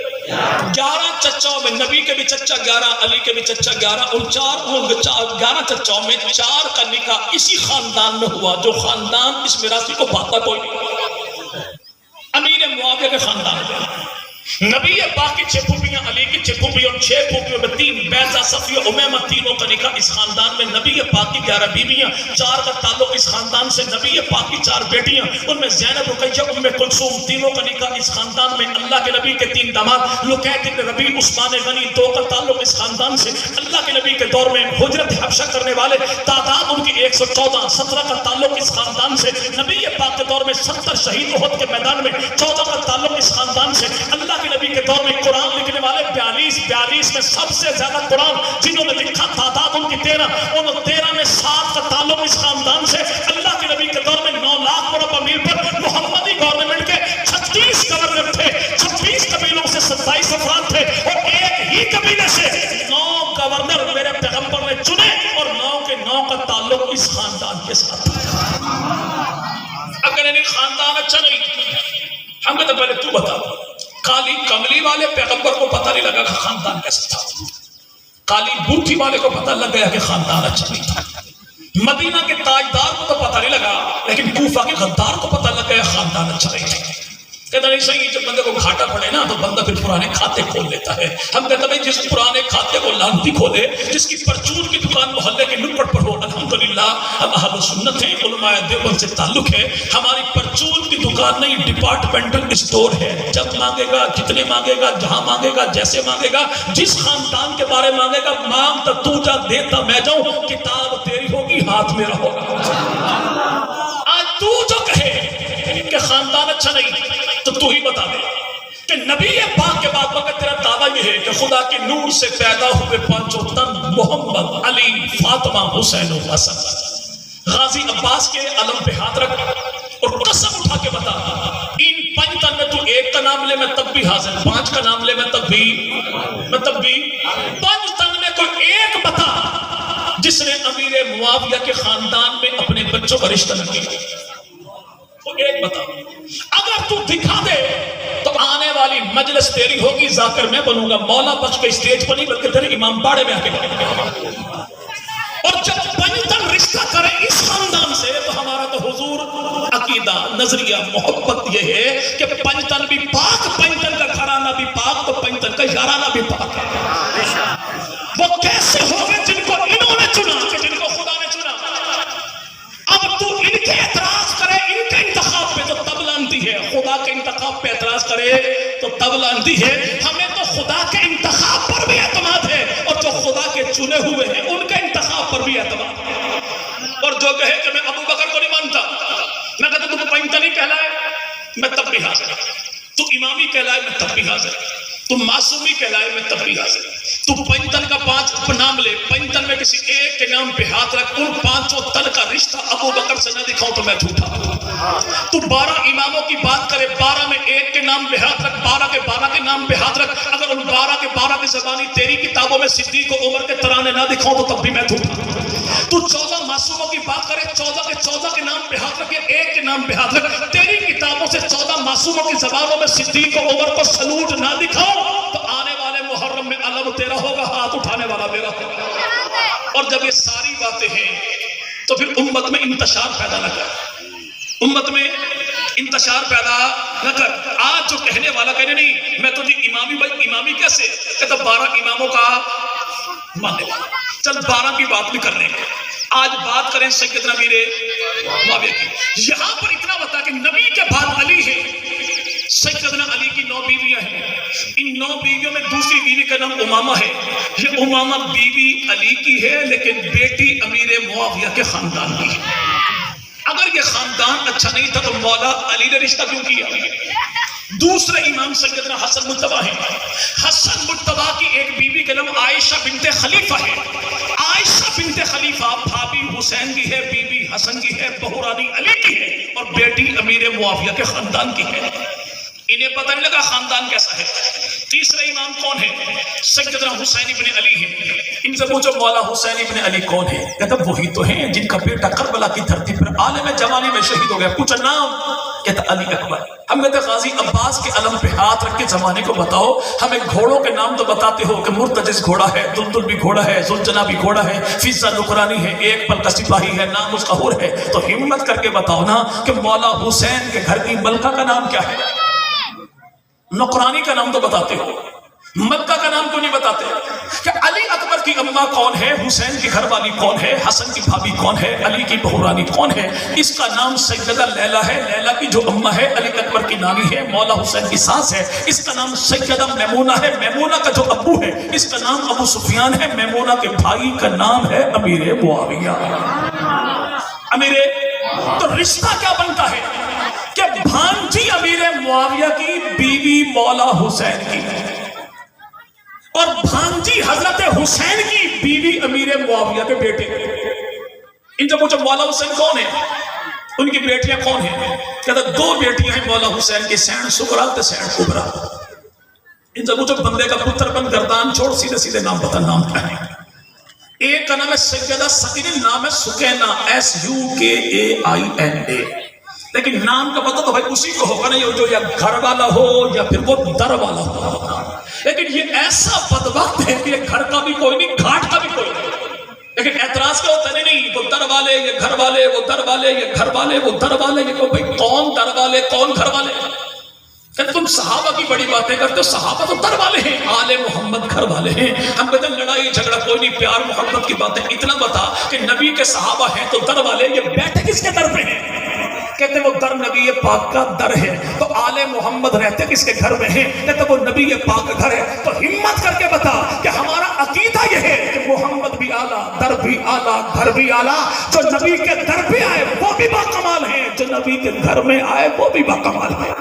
11 چچاؤں میں نبی کے بھی چچا 11، علی کے بھی چچا 11، ان 11 چچاؤں میں 4 کا نکاح اسی خاندان میں ہوا، جو خاندان اس میراثی کو پاتا کوئی نہیں. امیر معاویہ کے خاندان میں نبی پاک کی 6 پھوپھیاں، علی کی 6 پھوپھیاں، اور 6 پھوپھیوں میں 3 بیضہ، صفیہ، امیمہ، تینوں کا نکاح اس خاندان میں. نبی پاک کی 11 بیویاں، 4 کا تعلق اس خاندان سے. نبی پاک کی 4 بیٹیاں، ان میں زینب، رقیہ، ام کلثوم، تینوں کا نکاح اس خاندان میں. اللہ کے نبی کے 3 داماد، لقیط بن ربیع، عثمان غنی، 2 کا تعلق اس خاندان سے. اللہ کے نبی کے دور میں ہجرت حبشہ کرنے والے تعداد ان کی 114، 17 کا تعلق اس خاندان سے. نبی پاک کے دور میں 70 شہید احد کے میدان میں، 14 کا تعلق اس خاندان سے. اللہ کے نبی کے دور میں قرآن لکھنے والے 42 میں سب سے زیادہ قرآن جنہوں نے لکھا تعداد ان کی 13، ان 13 میں 7 کا تعلق اس خاندان سے. اللہ کے نبی کے دور میں 9 لاکھ مربع میل پر محمدی گورنمنٹ کے 36 گورنر تھے، 36 قبیلوں سے 27 افراد تھے، اور ایک ہی قبیلے سے 9 گورنر میرے پیغمبر نے چنے، اور 9 کے 9 کا تعلق اس خاندان کے ساتھ. اگر انہیں خاندان اچھا نہیں، ہم کہتے پہلے تو بتا. کالی کملی والے پیغمبر کو پتہ نہیں لگا کہ خاندان کیسا تھا، کالی بوٹھی والے کو پتہ لگ گیا کہ خاندان اچھا نہیں تھا. مدینہ کے تاجدار کو تو پتہ نہیں لگا، لیکن کوفہ کے غدار کو پتہ لگ گیا خاندان اچھا نہیں تھا. کہتا نہیں صحیح، جب بندے کو گھاٹا پڑے نا تو بندہ پھر پرانے کھاتے کھول لیتا ہے. ہم کہتے ہیں جس پرانے کھاتے کو لانتی کھولے، جس کی پرچون کی دکان محلے کے نکڑ پر ہو. الحمدللہ ہم اہل سنت ہیں، علماء دیوبند سے تعلق ہے. ہماری پرچون کی دکان نہیں، ڈپارٹمنٹل اسٹور ہے. جب مانگے گا، جتنے مانگے گا، جہاں مانگے گا، جیسے مانگے گا، جس خاندان کے بارے مانگے گا، مانگتا تو جا، دیتا میں جاؤں. کتاب تیری ہوگی، ہاتھ میرا ہوگا. آج تو جو کہے کہ خاندان اچھا نہیں تو ہی بتا دے کہ نبی پاک کے بعد وقت تیرا دعویٰ یہ ہے کہ خدا کے نور سے پیدا ہوئے پانچوں تن محمد، علی، فاطمہ، حسین و حسن. غازی عباس کے علم پہ ہاتھ رکھ اور قسم اٹھا کے بتا، ان 5 تن میں تو ایک کا نام لے میں تب بھی حاضر، 5 کا نام لے میں تب بھی 5 تن میں کوئی ایک بتا جس نے امیر معاویہ کے خاندان میں اپنے بچوں کا رشتہ نہ کیا. ایک بتا. اگر تو دکھا دے تو آنے والی مجلس تیری ہوگی، ذاکر میں بنوں گا. مولا بخش کے اسٹیج پر نہیں بلکہ تیرے امام باڑے میں آ کے بنوں گا. اور جب 5 تن رشتہ کرے اس خاندان سے تو ہمارا تو حضور عقیدہ، نظریہ، محبت یہ ہے کہ 5 تن بھی پاک، 5 تن کا گھرانہ بھی پاک، تو 5 تن کا یارانہ بھی پاک ہے. وہ کیسے ہوگے جن کو انہوں نے چنا کہ جن کو خدا نے چنا. اب تو ان کے اعتراض کرے ان کے انتخاب پہ تو تب لانتی ہے، خدا کے انتخاب پہ اعتراض کرے تو تب لانتی ہے. ہمیں تو خدا کے انتخاب پر بھی اعتماد ہے، اور جو خدا کے چنے ہوئے ہیں ان کے انتخاب پر بھی اعتماد ہے. اور جو کہے کہ میں ابو بکر کو نہیں مانتا، میں کہتا تم 5 نہیں کہلائے میں تب بھی حاضر. تو امامی کہلائے میں تب بھی حاضر. تو معصومی کہلائے میں تب بھی حاضر. تو 5 تن کا 5 نام لے، 5 تن میں کسی ایک کے نام پہ ہاتھ رکھ، ان 5 تن کا رشتہ ابو بکر سے نہ دکھاؤں تو میں جھوٹا. تو 12 اماموں کی بات کرے، 12 میں ایک کے نام پہ ہاتھ رکھ، 12 کے 12 کے نام پہ ہاتھ رکھ. اگر ان 12 کے 12 کی زبانی تیری کتابوں میں صدیق و عمر کے ترانے نہ دکھاؤں تو تب بھی میں جھوٹا. تو 14 معصوموں کی بات کرے، 14 کے 14 کے نام پہ ہاتھ رکھ، ایک کے نام پہ ہاتھ رکھ. تیری کتابوں سے 14 معصوموں کی زبانوں میں صدیق و عمر کو سلوٹ نہ دکھاؤ تو آنے والے محرم میں علم تیرا ہوگا، ہاتھ اٹھانے والا میرا ہوگا. اور جب یہ ساری باتیں ہیں تو پھر امت میں انتشار پیدا نہ کر، امت میں انتشار پیدا نہ کر. آج جو کہنے والا کہنے نہیں میں تو امامی، بھائی امامی کیسے کہتا 12 اماموں کا ماننے والا. چل 12 کی بات بھی کر لیں گے. آج بات کریں سیدنا امیر معاویہ کی. یہاں پر اتنا بتا کہ نبی کے بعد علی ہے. سیدنا علی کی 9 بیویاں ہیں. ان 9 بیویوں میں دوسری بیوی کا نام امامہ ہے. یہ امامہ بیوی علی کی ہے لیکن بیٹی امیر معاویہ کے خاندان کی ہے. اگر یہ خاندان اچھا نہیں تھا تو مولا علی نے رشتہ کیوں کیا؟ دوسرے امام سیدنا حسن مجتبیٰ ہے. حسن مجتبیٰ کی ایک بیوی کا نام عائشہ بنت خلیفہ ہے. عائشہ بنت خلیفہ بھابی حسین کی ہے، بیوی حسن کی ہے، بہو رانی علی کی ہے، اور بیٹی امیر معاویہ کے خاندان کی ہے. انہیں پتہ نہیں لگا خاندان کیسا ہے. تیسرے امام کون ہے؟ سیدنا حسین ابن علی ہے. ان سے پوچھو مولا حسین ابن علی کون ہے؟ کہتا وہی تو ہیں جن کا بیٹا کربلا کی دھرتی پر عالم جوانی میں شہید ہو گیا. پوچھا نام؟ کہتا علی اکبر. ہم کہتے غازی عباس کے علم پہ ہاتھ رکھ کے زمانے کو بتاؤ. ہمیں گھوڑوں کے نام تو بتاتے ہو کہ مرتجز گھوڑا ہے، دلدل بھی گھوڑا ہے، ذوالجنا بھی گھوڑا ہے، فضہ نکرانی ہے، ایک پل کا سپاہی ہے، نام اس کا حور ہے. تو ہمت کر کے بتاؤ نا کہ مولا حسین کے گھر کی ملکہ کا نام کیا ہے؟ نقرانی کا نام تو بتاتے ہو، مکہ کا نام کیوں نہیں بتاتے؟ کہ علی اکبر کی اماں کون ہے، حسین کی گھر والی کون ہے، حسن کی بھابی کون ہے، علی کی بہو رانی کون ہے؟ اس کا نام سیدہ لیلا ہے. لیلا کی جو اماں ہے علی اکبر کی نانی ہے، مولا حسین کی ساس ہے. اس کا نام سیدہ میمونہ ہے. میمونہ کا جو ابو ہے اس کا نام ابو سفیان ہے. میمونہ کے بھائی کا نام ہے امیر معاویہ. تو رشتہ کیا بنتا ہے کہ بھانجی امیر معاویہ کی بیوی مولا حسین کی، اور بھانجی حضرت حسین کی بیوی امیر معاویہ کے بیٹے. ان سے پوچھو مولا حسین کون ہے، ان کی بیٹیاں کون ہیں؟ کہتا 2 بیٹیاں ہیں مولا حسین کی، سین سغرا تے سین کبرا. ان سے پوچھو بندے کا پتر بن گردان چھوڑ، سیدھے سیدھے نام بتا، نام کیا ہے؟ ایک کا نام ہے سیدہ سکینہ، نام ہے سکینہ، SUKAINA. لیکن نام کا پتہ تو بھائی اسی کو ہوگا نہیں، جو یا گھر والا ہو یا پھر وہ در والا ہو. لیکن یہ ایسا بدبخت ہے کہ یہ گھر کا بھی کوئی نہیں، گھاٹ کا بھی کوئی نہیں. لیکن اعتراض کیا ہوتا ہے؟ نہیں وہ در والے، یہ گھر والے، وہ در والے، یہ گھر والے، وہ در والے. یہ بھائی کون در والے کون گھر والے؟ کہ تم صحابہ کی بڑی باتیں کرتے ہو، صحابہ تو در والے ہیں، آل محمد گھر والے ہیں. ہم کہتے ہیں لڑائی جھگڑا کوئی نہیں، پیار محبت کی باتیں. اتنا بتا کہ نبی کے صحابہ ہیں تو در والے، یہ بیٹھے کس کے در پہ ہیں؟ کہتے وہ در نبی پاک کا در ہے. تو آل محمد رہتے کس کے گھر میں ہیں؟ کہتے وہ نبی پاک کا گھر ہے. تو ہمت کر کے بتا کہ ہمارا عقیدہ یہ ہے کہ محمد بھی اعلیٰ، در بھی اعلیٰ، گھر بھی اعلیٰ. جو نبی کے در پہ آئے وہ بھی باکمال ہیں، جو نبی کے گھر میں آئے وہ بھی باکمال ہیں،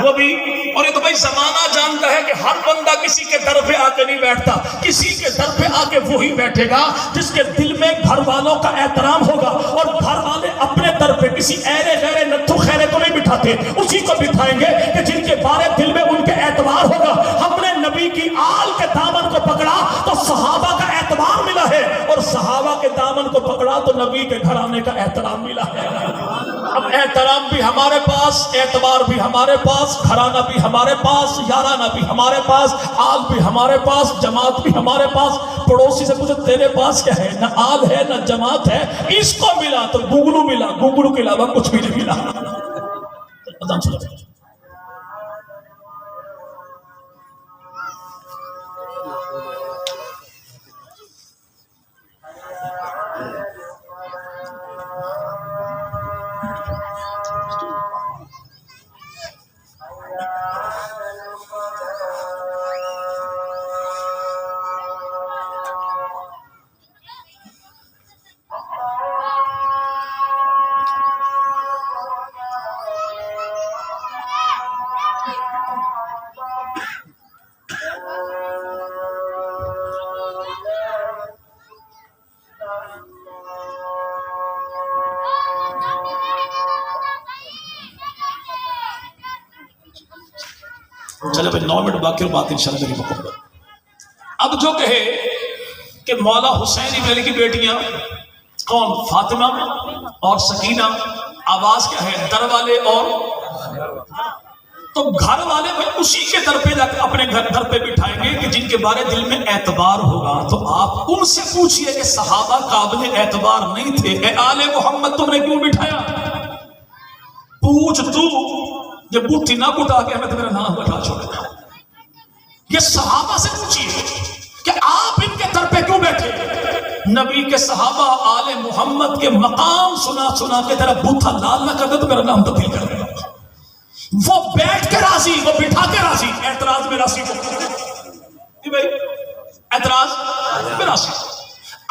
وہ بھی. اور یہ تو بھائی زمانہ جانتا ہے کہ ہر بندہ کسی کے در پہ آ کے نہیں بیٹھتا. کسی کے در پہ آ کے وہی بیٹھے گا جس کے دل میں گھر والوں کا احترام ہوگا. اور گھر والے اپنے در پہ کسی ایرے غیرے نتھو خیرے کو نہیں بٹھاتے، اسی کو بٹھائیں گے کہ جن کے بارے دل میں ان کے اعتبار ہوگا. ہم نے نبی کی آل کے دامن کو پکڑا تو صحابہ کا اعتبار ملا ہے، اور صحابہ کے دامن کو پکڑا تو نبی کے گھرانے کا احترام ملا ہے. اب احترام بھی ہمارے پاس، اعتبار بھی ہمارے پاس، گھرانہ بھی ہمارے پاس، یارانہ بھی ہمارے پاس، آل بھی ہمارے پاس، جماعت بھی ہمارے پاس. پڑوسی سے پوچھو تیرے پاس کیا ہے؟ نہ آل ہے نہ جماعت ہے. اس کو ملا تو گنگلو ملا، گنگلو کے علاوہ کچھ بھی نہیں ملا. چلے بھائی 9 منٹ باقی اور بات انشاءاللہ میری مکمل. اب جو کہے کہ مولا حسین ابن علی کی بیٹیاں کون؟ فاطمہ اور سکینہ. آواز کیا ہے؟ در والے. اور تو گھر والے بھائی اسی کے در پہ جا کے اپنے گھر پہ بٹھائیں گے کہ جن کے بارے دل میں اعتبار ہوگا. تو آپ ان سے پوچھئے کہ صحابہ قابل اعتبار نہیں تھے، اے آل محمد تم نے کیوں بٹھایا؟ پوچھ تو، یہ بوٹی نہ کٹا کے ہمیں تو میرا نام بٹھا چھوڑا. یہ صحابہ سے پوچھئے کہ آپ ان کے در پہ کیوں بیٹھے؟ نبی کے صحابہ آل محمد کے مقام سنا سنا کے تیرا بوتھا لال نہ کر دے تو میرا نام تبدیل کر دے. وہ بیٹھ کے راضی، وہ بٹھا کے راضی. اعتراض میں راضی کو بھائی، اعتراض میں راضی.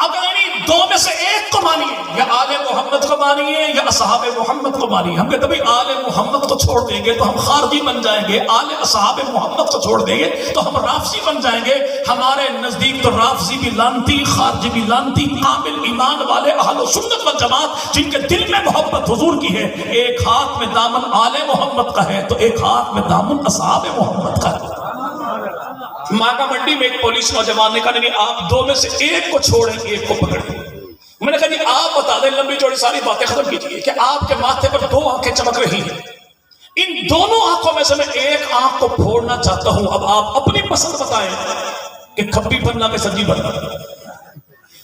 اگر یعنی دو میں سے ایک کو مانیے، یا آل محمد کو مانیے یا اصحاب محمد کو مانیے. ہم کہتے ہیں آل محمد کو چھوڑ دیں گے تو ہم خارجی بن جائیں گے، آل اصحاب محمد کو چھوڑ دیں گے تو ہم رافضی بن جائیں گے. ہمارے نزدیک تو رافضی بھی لانتی، خارجی بھی لانتی. کامل ایمان والے اہل سنت والجماعت جن کے دل میں محبت حضور کی ہے، ایک ہاتھ میں دامن آل محمد کا ہے تو ایک ہاتھ میں دامن اصحاب محمد کا ہے. ماکا منڈی میں ایک پولیس نوجوان نے کہا نہیں آپ دو میں سے ایک کو چھوڑیں ایک کو پکڑیں. میں نے کہا جی آپ بتا دیں، لمبی چوڑی ساری باتیں ختم کیجیے، کہ آپ کے ماتھے پر 2 آنکھیں چمک رہی ہیں. ان دونوں آنکھوں میں سے میں ایک آنکھ کو پھوڑنا چاہتا ہوں. اب آپ اپنی پسند بتائیں کہ کھپی بننا کہ سبزی بننا.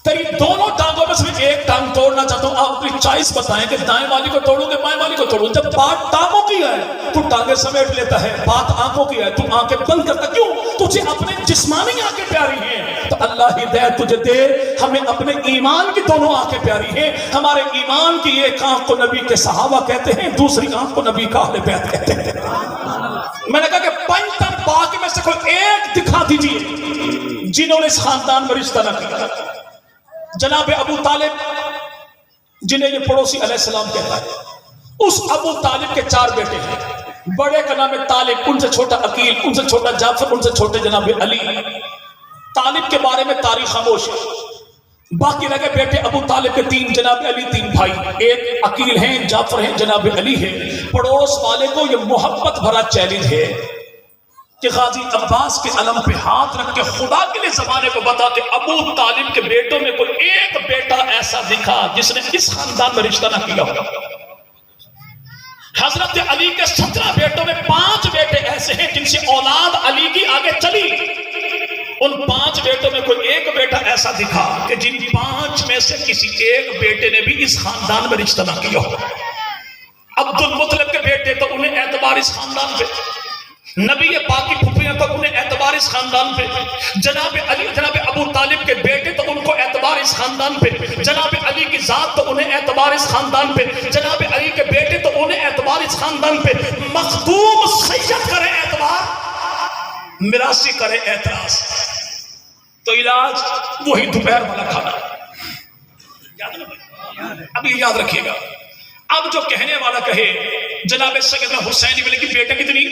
تیری دونوں ٹانگوں میں سے میں ایک ٹانگ توڑنا چاہتا ہوں. آپ اپنی چوائس بتائیں کہ دائیں والی کو توڑوں گے بائیں والی کو توڑوں. جب بات ٹانگوں کی ہے تو ٹانگیں سمیٹ لیتا ہے، بات آنکھوں کی ہے تو آنکھیں بند کرتا. کیوں؟ تجھے اپنے جسمانی آنکھیں پیاری ہیں تو اللہ ہدایت تجھے دے. ہمیں اپنے ایمان کی دونوں آنکھیں پیاری ہیں. ہمارے ایمان کی ایک آنکھ کو نبی کے صحابہ کہتے ہیں، دوسری آنکھ کو نبی کا اہل بیت کہتے ہیں. میں نے کہا کہ 5 تن پاک میں سے کوئی ایک دکھا دیجیے جنہوں نے اس خاندان میں رشتہ نہ کیا. جناب ابو طالب جنہیں یہ پڑوسی علیہ السلام کہتا ہے، اس ابو طالب کے 4 بیٹے ہیں. بڑے کا نام ہے طالب، ان سے چھوٹا عقیل، ان سے چھوٹا جعفر، ان سے چھوٹے جناب علی. طالب کے بارے میں تاریخ خاموش ہے. باقی لگے بیٹے ابو طالب کے 3 جناب علی 3 بھائی، ایک عقیل ہیں، جعفر ہیں، جناب علی ہے. پڑوس والے کو یہ محبت بھرا چیلنج ہے کہ غازی عباس کے علم پہ ہاتھ رکھ کے خدا کے لیے زمانے کو بتا کہ ابو طالب کے بیٹوں میں کوئی ایک بیٹا ایسا دکھا جس نے اس خاندان میں رشتہ نہ کیا ہو. حضرت علی کے 17 بیٹوں میں 5 بیٹے ایسے ہیں جن سے اولاد علی کی آگے چلی. ان 5 بیٹوں میں کوئی ایک بیٹا ایسا دکھا کہ جن 5 میں سے کسی ایک بیٹے نے بھی اس خاندان میں رشتہ نہ کیا ہو. عبد المطلب کے بیٹے تو انہیں اعتبار اس خاندان پہ. نبی پاک کی پھپھیاں تو انہیں اعتبار اس خاندان پہ، جناب علی جناب ابو طالب کے بیٹے تو ان کو اعتبار اس خاندان پہ، جناب علی کی ذات تو انہیں اعتبار اس خاندان پہ، جناب علی کے بیٹے تو انہیں اعتبار اس خاندان پہ، مخدوم سید کرے اعتبار، میراثی کرے اعتراض، تو علاج وہی دوپہر والا کھانا۔ اب یہ یاد رکھیے گا، اب جو کہنے والا کہے جناب سیدنا حسین ابن علی کی بیٹے کتنی؟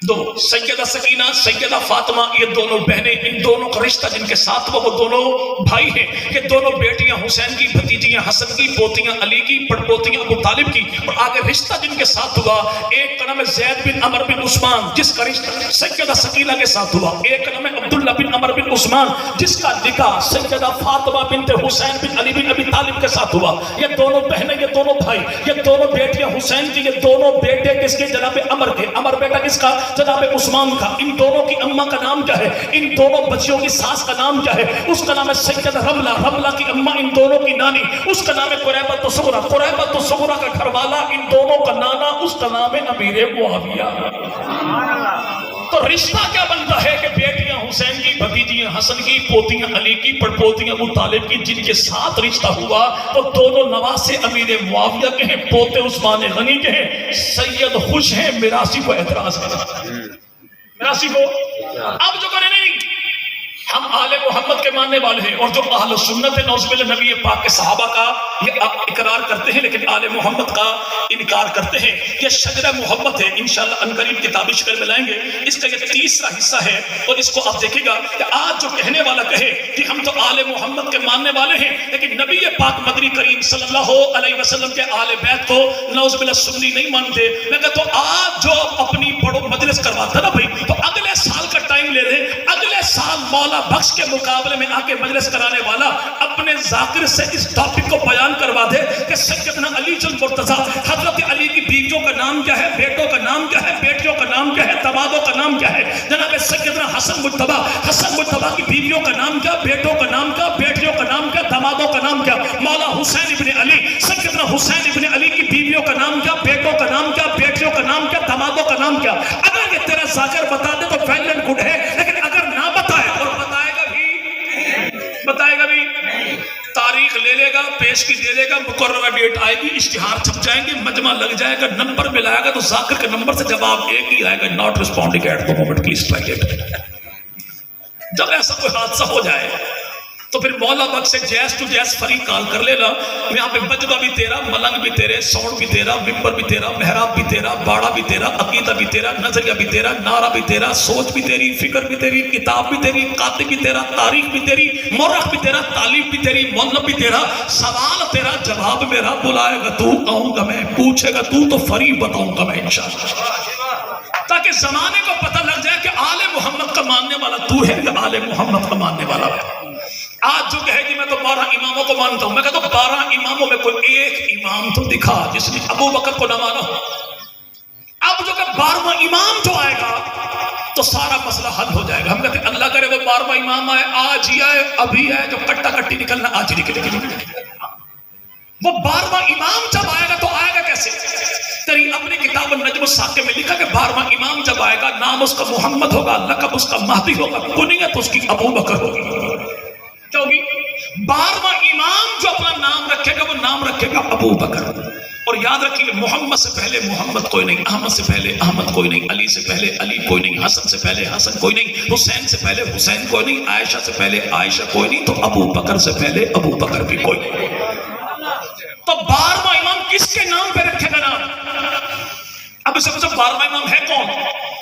دو، سیدہ سکینہ سیدہ فاطمہ، یہ دونوں بہنیں، ان دونوں کا رشتہ جن کے ساتھ وہ دونوں بھائی ہیں، یہ دونوں بیٹیاں حسین کی، بھتیجیاں حسن کی، پوتیاں علی کی، پڑپوتیاں ابو طالب کی، اور آگے رشتہ جن کے ساتھ ہوا، ایک کا نام ہے زید بن عمر بن عثمان جس کا رشتہ سیدہ سکینہ کے ساتھ ہوا، ایک کا نام ہے عبداللہ بن عمر بن عثمان جس کا نکاح سیدہ فاطمہ بنت حسین بن علی بن ابی طالب کے ساتھ ہوا۔ یہ دونوں بہنیں، یہ دونوں بھائی، یہ دونوں بیٹیاں حسین کی، یہ دونوں بیٹے کس کے؟ جناب عمر کے، عمر بیٹا کس کا؟ جناب عثمان کا۔ ان دونوں کی اماں کا نام کیا ہے؟ ان دونوں بچیوں کی ساس کا نام کیا ہے؟ اس کا نام ہے سیدہ رملہ، رملہ کی اماں ان دونوں کی نانی، اس کا نام ہے قریبۃ الصغریٰ، قریبۃ الصغریٰ کا گھر والا ان دونوں کا نانا، اس کا نام ہے امیر معاویہ۔ تو رشتہ کیا بنتا ہے کہ بیٹیاں حسین کی، بھتیجیاں حسن کی، پوتیاں علی کی، پڑپوتیاں ابو طالب کی، جن کے ساتھ رشتہ ہوا تو دونوں نواسے امیر معاویہ کے ہیں، پوتے عثمان غنی کے ہیں، سید خوش ہیں، میراثی کو اعتراض ہے، میراثی کو اب جو کرے نہیں، ہم آل محمد کے ماننے والے ہیں، اور جو اہل سنت نعوذ باللہ نبی پاک کے صحابہ کا یہ اقرار کرتے ہیں لیکن آل محمد کا انکار کرتے ہیں، یہ شجرہ محمد ہے، انشاءاللہ عنقریب کتابی شکل میں لائیں گے، اس کا یہ تیسرا حصہ ہے، اور اس کو آپ دیکھیں گا کہ آج جو کہنے والا کہے کہ ہم تو آل محمد کے ماننے والے ہیں لیکن نبی پاک مدنی کریم صلی اللہ علیہ وسلم کے آل بیت کو نعوذ باللہ سنی نہیں مانتے، میں کہتا ہوں آج جو اپنی بڑو مجلس کرواتا نا بھائی، تو اگلے سال کا ٹائم لے لے، اگلے سال مولا بخش کے مقابلے میں آ کے مجلس کرانے والا اپنے ذاکر سے اس ٹاپک کو بیان کروا دے کہ سیدنا علی المرتضیٰ، حضرت علی کی بیویوں کا نام کیا ہے، بیٹوں کا نام کیا ہے، بیٹیوں کا نام کیا ہے، دمادوں کا نام کیا ہے، جناب سیدنا حسن مجتبیٰ، حسن مجتبیٰ کی بیویوں کا نام کیا، بیٹوں کا نام کیا، بیٹیوں کا نام کیا، دمادوں کا نام کیا، مولا حسین ابن علی، سیدنا حسین ابن علی کی بیویوں کا نام کیا، بیٹوں کا نام کیا، بیٹیوں کا نام کیا، دمادوں کا نام کیا۔ اگر یہ تیرا ذاکر بتا دے تو ویل اینڈ گڈ ہے، لیکن اگر نہ بتائے، اور بتائے گا بھی تاریخ لے لے گا، پیش کی دے دے گا، مقررہ ڈیٹ آئے گی، اشتہار چھپ جائیں گے، مجمع لگ جائے گا، نمبر ملائے گا تو ذاکر کے نمبر سے جواب ایک ہی آئے گا، not responding at the moment, please try it. جب ایسا کوئی حادثہ ہو جائے تو پھر مولا بخش سے جیس ٹو جیس فریق کال کر لینا، یہاں پہ مجمع بھی تیرا، ملنگ بھی تیرے، ساؤنڈ بھی تیرا، ممبر بھی تیرا، محراب بھی تیرا، باڑا بھی تیرا، عقیدہ بھی تیرا، نظریہ بھی تیرا، نعرہ بھی تیرا، سوچ بھی تیری، فکر بھی تیری، کتاب بھی تیری، کاتب بھی تیرا، تاریخ بھی تیری، مورخ بھی تیرا، تعلیف بھی تیری، مولب بھی تیرا، سوال تیرا، جواب میرا، بلائے گا تو آؤں گا میں، پوچھے گا تو فریق بتاؤں گا میں انشاءاللہ، تاکہ زمانے کو پتہ لگ جائے کہ آل محمد کا ماننے والا تو ہے یا آل محمد کا ماننے والا ہے۔ آج جو کہے کہ میں تو 12 اماموں کو مانتا ہوں، میں کہتا ہوں 12 اماموں میں کوئی ایک امام تو دکھا جس نے ابو بکر کو نہ مانا ہو۔ اب جو کہ 12واں امام جو آئے گا تو سارا مسئلہ حل ہو جائے گا۔ ہم کہتے ہیں اللہ کرے وہ 12واں امام آئے، آج ہی آئے، ابھی آئے، جو کٹا کٹی نکلنا آج ہی نکلے گی۔ وہ 12واں امام جب آئے گا تو آئے گا کیسے؟ تیری اپنی کتاب النجم الثاقب میں لکھا کہ 12واں امام جب آئے گا نام اس کا محمد ہوگا، لقب اس کا مہدی ہوگا، کنیت اس کی ابو بکر ہوگی۔ کیا ہوگی؟ 12واں امام جو اپنا نام رکھے گا وہ نام رکھے گا ابو بکر۔ اور یاد رکھیے محمد سے پہلے محمد کوئی نہیں، احمد سے پہلے احمد کوئی نہیں، علی سے پہلے علی کوئی نہیں، حسن سے پہلے حسن کوئی نہیں، حسین سے پہلے حسین کوئی نہیں، عائشہ سے پہلے عائشہ کوئی نہیں، تو ابو بکر سے پہلے ابو بکر بھی کوئی نہیں۔ تو 12واں امام کس کے نام پہ رکھے گا نام؟ اب اس سے 12واں امام ہے کون؟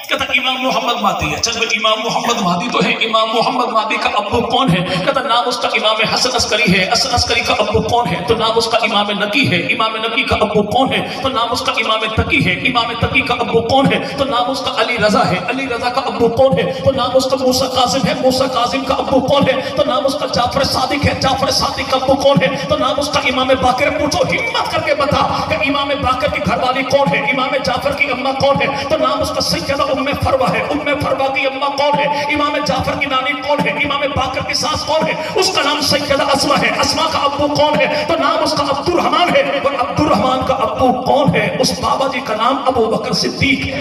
کہتا امام محمد مہدی ہے۔ چل بھائی امام محمد مہدی تو ہے، امام محمد مہدی کا ابو کون ہے؟ کہتا نام اس کا امام حسن عسکری ہے۔ حسن عسکری کا ابو کون ہے؟ تو نام اس کا امام نقی ہے۔ امام نقی کا ابو کون ہے؟ تو نام اس کا امام تقی ہے۔ امام تقی کا ابو کون ہے؟ تو نام اس کا علی رضا ہے۔ علی رضا کا ابو کون ہے؟ تو نام اس کا موسیٰ کاظم ہے۔ موسیٰ کاظم کا ابو کون ہے؟ تو نام اس کا جعفر صادق ہے۔ جعفر صادق کا ابو کون ہے؟ تو نام اس کا امام باقر۔ پوچھو ہمت کر کے بتا کہ امام باقر کی گھر والی کون ہے؟ امام جعفر کی اماں کون ہے؟ تو نام اس کا سیدہ ام فروہ ہے۔ ام فروہ کی اماں کون ہے؟ امام جعفر کی نانی کون ہے؟ امام باقر کی ساس کون ہے؟ اس کا نام سیدہ اسماء ہے۔ اسماء کا ابو کون ہے؟ تو نام اس کا عبد الرحمن ہے۔ اور عبد الرحمن کا ابو کون ہے؟ اس بابا جی کا نام ابو بکر صدیق ہے۔